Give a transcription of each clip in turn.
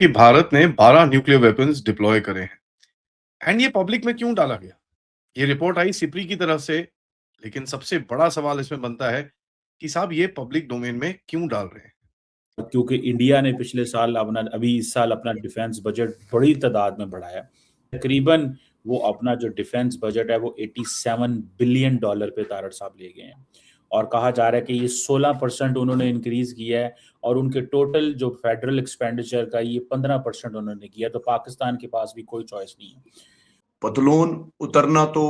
कि भारत ने 12 nuclear weapons deploy करे हैं एंड ये पब्लिक में क्यों डाला गया? ये रिपोर्ट आई सिप्री की तरफ से, लेकिन सबसे बड़ा सवाल इसमें बनता है कि साहब ये पब्लिक डोमेन में क्यों डाल रहे हैं? क्योंकि इंडिया ने पिछले साल अभी इस साल अपना डिफेंस बजट बड़ी तादाद में बढ़ाया। तकरीबन वो अपना जो डिफेंस बजट है वो $87 बिलियन पे तारड़ साहब ले गए हैं और कहा जा रहा है कि ये 16% उन्होंने इंक्रीज किया है और उनके टोटल जो फेडरल एक्सपेंडिचर का ये 15% उन्होंने किया। तो पाकिस्तान के पास भी कोई चॉइस नहीं है। पतलून उतरना तो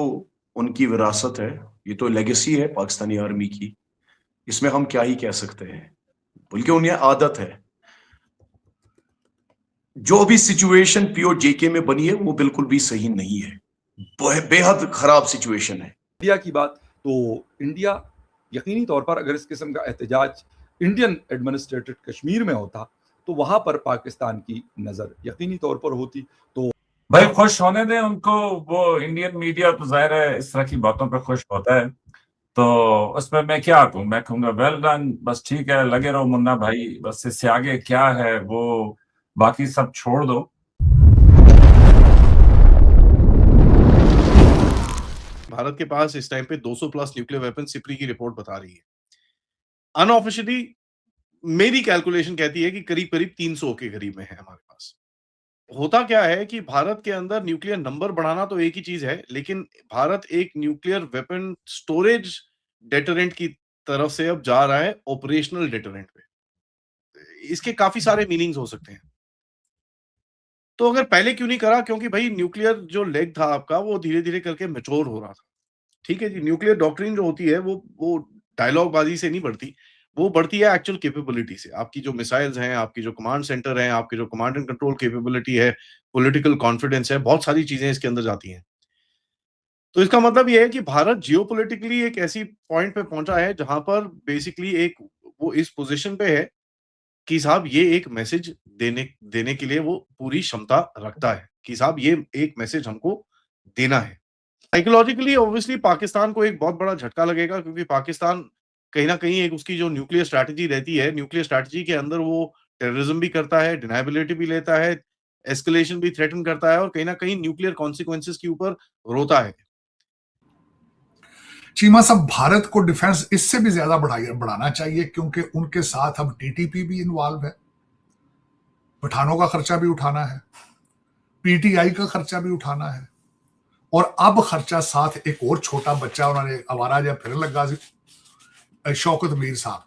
उनकी विरासत है, ये तो लेगेसी है पाकिस्तानी आर्मी की। इसमें हम क्या ही कह सकते हैं, बल्कि उन्हें आदत है। जो भी सिचुएशन पीओजेके में बनी है वो बिल्कुल भी सही नहीं है, बेहद खराब सिचुएशन है। इंडिया की बात तो इंडिया यकीनी तौर पर अगर इस किस्म का एहतजाज इंडियन एडमिनिस्ट्रेटेड कश्मीर में होता तो वहां पर पाकिस्तान की नजर यकीनी तौर पर होती। तो भाई खुश होने दें उनको, वो इंडियन मीडिया तो जाहिर है इस तरह की बातों पे खुश होता है, तो उसमें मैं क्या कहूँ, मैं कहूँगा वेल डन, बस ठीक है, लगे रहो मुन्ना भाई, बस इससे आगे क्या है वो बाकी सब छोड़ दो। भारत के पास इस टाइम पे 200 प्लस न्यूक्लियर वेपन सिप्री की रिपोर्ट बता रही है। अनऑफिशियली मेरी कैलकुलेशन कहती है कि करीब-करीब 300 के करीब में है हमारे पास। होता क्या है कि भारत के अंदर न्यूक्लियर नंबर बढ़ाना तो एक ही चीज़ है, लेकिन भारत एक न्यूक्लियर वेपन स्टोरेज डेटरेंट की तरफ से अब जा रहा है ऑपरेशनल डेटरेंट पे। इसके काफ़ी सारे मीनिंग्स हो सकते हैं। तो अगर पहले क्यों नहीं करा? क्योंकि भई न्यूक्लियर जो लेग था आपका वो धीरे-धीरे करके मैच्योर हो रहा था। ठीक है जी, न्यूक्लियर डॉक्ट्रिन जो होती है वो डायलॉग बाजी से नहीं बढ़ती, वो बढ़ती है एक्चुअल कैपेबिलिटी से। आपकी जो मिसाइल्स हैं, आपकी जो कमांड सेंटर हैं, आपकी जो कमांड एंड कंट्रोल कैपेबिलिटी है, पॉलिटिकल कॉन्फिडेंस है, बहुत सारी चीज़ें इसके अंदर जाती हैं। तो इसका मतलब ये है कि भारत जियोपॉलिटिकली एक ऐसी पॉइंट पे पहुँचा है जहाँ पर बेसिकली एक वो इस पोज़ीशन पे है कि साहब ये एक मैसेज देने देने के लिए वो पूरी क्षमता रखता है कि साहब ये एक मैसेज हमको देना है। साइकोलॉजिकली ऑब्वियसली पाकिस्तान को एक बहुत बड़ा झटका लगेगा क्योंकि पाकिस्तान कहीं न कहीं एक उसकी जो न्यूक्लियर स्ट्रैटेजी रहती है, न्यूक्लियर स्ट्रैटेजी के अंदर वो टेररिज्म भी करता है, डिनायबिलिटी भी लेता है, एस्केलेशन भी थ्रेटन करता है और कहीं न कहीं न्यूक्लियर कॉन्सिक्वेंसेस के ऊपर रोता है। चीमा साहब, भारत को डिफेंस इससे भी ज्यादा बढ़ाना चाहिए क्योंकि उनके साथ अब टीटीपी भी इन्वॉल्व है, पठानों का खर्चा भी उठाना है, पीटीआई का खर्चा भी उठाना है और अब खर्चा साथ एक और छोटा बच्चा उन्होंने आवारा जब फिर लगा शौकत मीर साहब,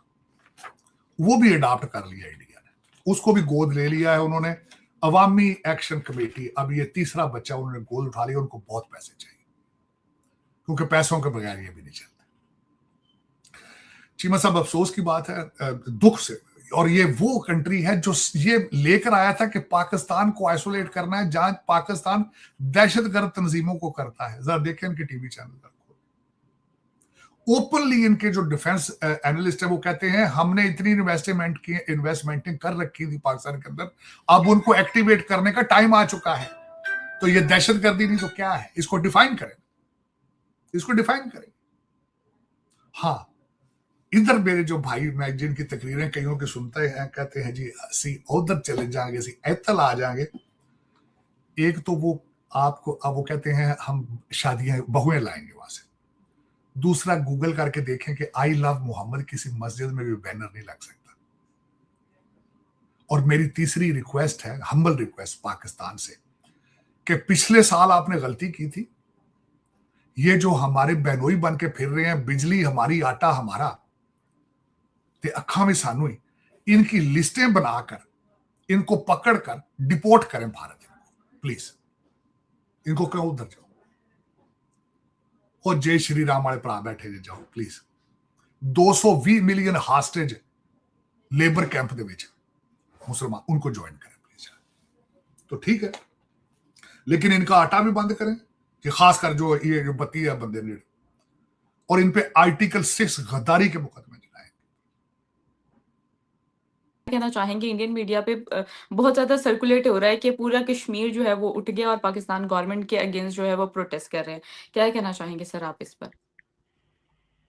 वो भी अडॉप्ट कर लिया इंडिया ने, उसको भी गोद ले लिया है उन्होंने। अवामी एक्शन कमेटी, अब ये तीसरा बच्चा उन्होंने गोद उठा लिया। उनको बहुत पैसे चाहिए क्योंकि पैसों के बगैर ये भी नहीं चलता। चीमा साहब, अफसोस की बात है, दुख से, और ये वो कंट्री है जो ये लेकर आया था कि पाकिस्तान को आइसोलेट करना है, जहां पाकिस्तान दहशतगर्द तंजीमों को करता है। जरा देखें इनके टीवी चैनल पर, ओपनली इनके जो डिफेंस एनालिस्ट है वो कहते हैं हमने इतनी इन्वेस्टमेंटें कर रखी थी पाकिस्तान के अंदर, अब उनको एक्टिवेट करने का टाइम आ चुका है। तो ये दहशतगर्दी नहीं तो क्या है? इसको डिफाइन करें, इसको डिफाइन करें। हाँ, इधर मेरे जो भाई, मैं जिनकी तकरीरें कईयों की सुनते हैं, कहते हैं जी सी उधर चले जाएंगे, सी ऐतल आ जाएंगे। एक तो वो आपको अब वो कहते हैं हम शादियां बहुएं लाएंगे वहां से। दूसरा, गूगल करके देखें कि आई लव मोहम्मद किसी मस्जिद में भी बैनर नहीं लग सकता। और मेरी तीसरी रिक्वेस्ट है, हम्बल रिक्वेस्ट पाकिस्तान से, कि पिछले साल आपने गलती की थी। ये जो हमारे बहनोई बन के फिर रहे हैं, बिजली हमारी आटा हमारा, ते अखा में सानू ही, इनकी लिस्टें बनाकर इनको पकड़कर डिपोर्ट करें भारत। प्लीज इनको क्यों उधर जाओ और जय श्री राम वाले भरा बैठे जे जाओ प्लीज। 220 मिलियन हास्टेज लेबर कैंप दे विच मुसलमान, उनको ज्वाइन करें प्लीज। तो ठीक है, लेकिन इनका आटा भी बंद करें कि खासकर जो ये जो बत्ती है बंदे नेड़, और इन पे आर्टिकल 6 गद्दारी के मुकदमे चलाएं। कहना चाहेंगे इंडियन मीडिया पे बहुत ज्यादा सर्कुलेट हो रहा है कि पूरा कश्मीर जो है वो उठ गया और पाकिस्तान गवर्नमेंट के अगेंस्ट जो है वो प्रोटेस्ट कर रहे हैं। क्या कहना चाहेंगे सर आप इस पर?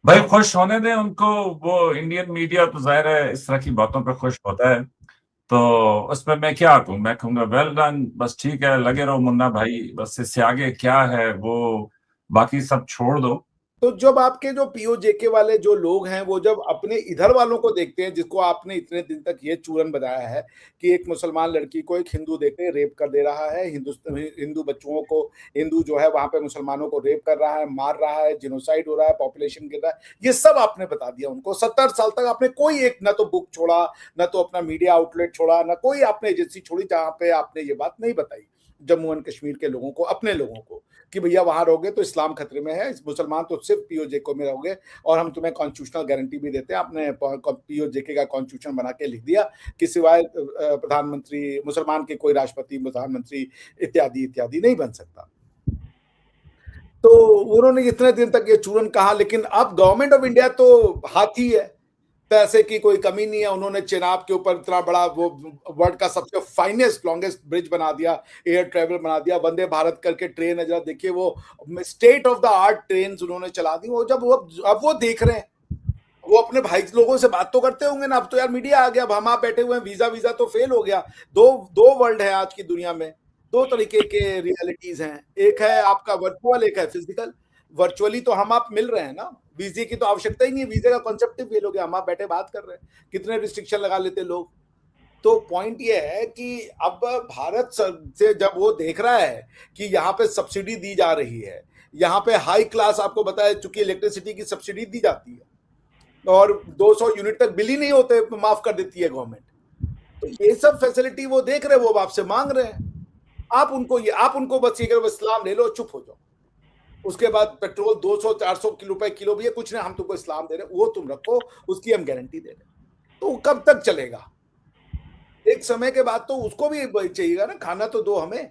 भाई खुश होने दें उनको, वो इंडियन मीडिया तो जाहिर है इस तरह की बातों पे खुश होता है, तो उसमें मैं क्या कहूँ, मैं कहूँगा वेल डन, बस ठीक है, लगे रहो मुन्ना भाई, बस इससे आगे क्या है वो बाकी सब छोड़ दो। तो जब आपके जो पीओजेके वाले जो लोग हैं वो जब अपने इधर वालों को देखते हैं जिसको आपने इतने दिन तक ये चूरन बताया है कि एक मुसलमान लड़की को एक हिंदू देख रेप कर दे रहा है, हिंदू बच्चों को, हिंदू जो है वहां पे मुसलमानों को रेप कर रहा है, मार रहा है, जिनोसाइड हो रहा है, पॉपुलेशन गिर रहा है, ये सब आपने बता दिया उनको। 70 साल तक आपने कोई एक ना तो बुक छोड़ा, ना तो अपना मीडिया आउटलेट छोड़ा, ना कोई आपने एजेंसी छोड़ी जहां पे आपने ये बात नहीं बताई जम्मू एंड कश्मीर के लोगों को, अपने लोगों को, कि भैया वहां रहोगे तो इस्लाम खतरे में है, मुसलमान तो सिर्फ पीओजेके में रहोगे और हम तुम्हें कॉन्स्टिट्यूशनल गारंटी भी देते हैं। आपने पीओजेके का कॉन्स्टिट्यूशन बना के लिख दिया कि सिवाय प्रधानमंत्री, मुसलमान के कोई राष्ट्रपति, प्रधानमंत्री इत्यादि इत्यादि नहीं बन सकता। तो उन्होंने इतने दिन तक ये चूरन कहा, लेकिन अब गवर्नमेंट ऑफ इंडिया तो हाथी है, पैसे की कोई कमी नहीं है। उन्होंने चेनाब के ऊपर इतना बड़ा वो वर्ल्ड का सबसे फाइनेस्ट लॉन्गेस्ट ब्रिज बना दिया, एयर ट्रेवल बना दिया, वंदे भारत करके ट्रेन है, जरा देखिए वो state of the art train उन्होंने चला दी। वो जब अब वो देख रहे हैं, वो अपने भाई लोगों से बात तो करते होंगे ना। अब तो यार मीडिया आ गया, अब हम आप बैठे हुए हैं, वीजा तो फेल हो गया। दो वर्ल्ड है आज की दुनिया में, दो तरीके के रियलिटीज हैं, एक है आपका वर्चुअल, एक है फिजिकल। वर्चुअली तो हम आप मिल रहे हैं ना, वीजे की तो आवश्यकता ही नहीं है, वीजे का कॉन्सेप्ट ही फेल हो गया, हम आप बैठे बात कर रहे हैं, कितने रिस्ट्रिक्शन लगा लेते लोग। तो पॉइंट ये है कि अब भारत से जब वो देख रहा है कि यहाँ पे सब्सिडी दी जा रही है, यहाँ पे हाई क्लास, आपको बताया चूंकि इलेक्ट्रिसिटी की सब्सिडी दी जाती है और 200 यूनिट तक बिल ही नहीं होते, माफ कर देती है गवर्नमेंट। तो ये सब फैसिलिटी वो देख रहे हैं, वो आपसे मांग रहे हैं। आप उनको बस ये करो, इस्लाम ले लो, चुप हो जाओ। उसके बाद पेट्रोल 200-400 रुपए किलो भी है, कुछ नहीं, हम तुमको इस्लाम दे रहे, वो तुम रखो, उसकी हम गारंटी दे रहे। तो कब तक चलेगा? एक समय के बाद तो उसको भी चाहिएगा ना, खाना तो दो हमें।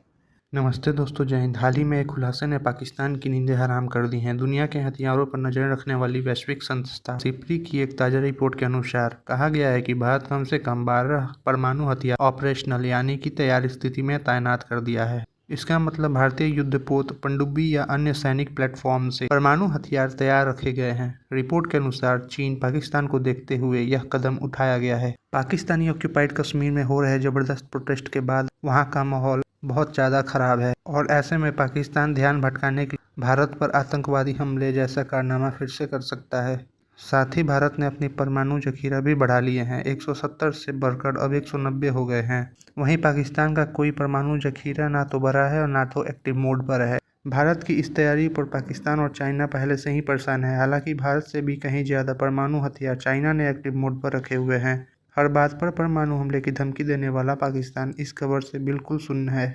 नमस्ते दोस्तों, जय हिंद। हाल ही में एक खुलासे ने पाकिस्तान की नींदें हराम कर दी हैं। दुनिया के हथियारों पर नजर रखने वाली वैश्विक संस्था सिप्री की एक ताज़ा रिपोर्ट के अनुसार कहा गया है कि भारत कम से कम 12 परमाणु हथियार ऑपरेशनल यानी कि तैयार स्थिति में तैनात कर दिया है। इसका मतलब भारतीय युद्धपोत, पनडुब्बी या अन्य सैनिक प्लेटफॉर्म से परमाणु हथियार तैयार रखे गए हैं। रिपोर्ट के अनुसार चीन, पाकिस्तान को देखते हुए यह कदम उठाया गया है। पाकिस्तानी ऑक्यूपाइड कश्मीर में हो रहे जबरदस्त प्रोटेस्ट के बाद वहाँ का माहौल बहुत ज़्यादा खराब है और ऐसे में पाकिस्तान ध्यान भटकाने के लिए भारत पर आतंकवादी हमले जैसा कारनामा फिर से कर सकता है। साथ ही भारत ने अपनी परमाणु जखीरा भी बढ़ा लिए हैं, 170 से बढ़कर अब 190 हो गए हैं। वहीं पाकिस्तान का कोई परमाणु जखीरा ना तो बढ़ा है और ना तो एक्टिव मोड पर है। भारत की इस तैयारी पर पाकिस्तान और चाइना पहले से ही परेशान है। हालांकि भारत से भी कहीं ज़्यादा परमाणु हथियार चाइना ने एक्टिव मोड पर रखे हुए हैं। हर बात पर परमाणु हमले की धमकी देने वाला पाकिस्तान इस खबर से बिल्कुल सुन्न है।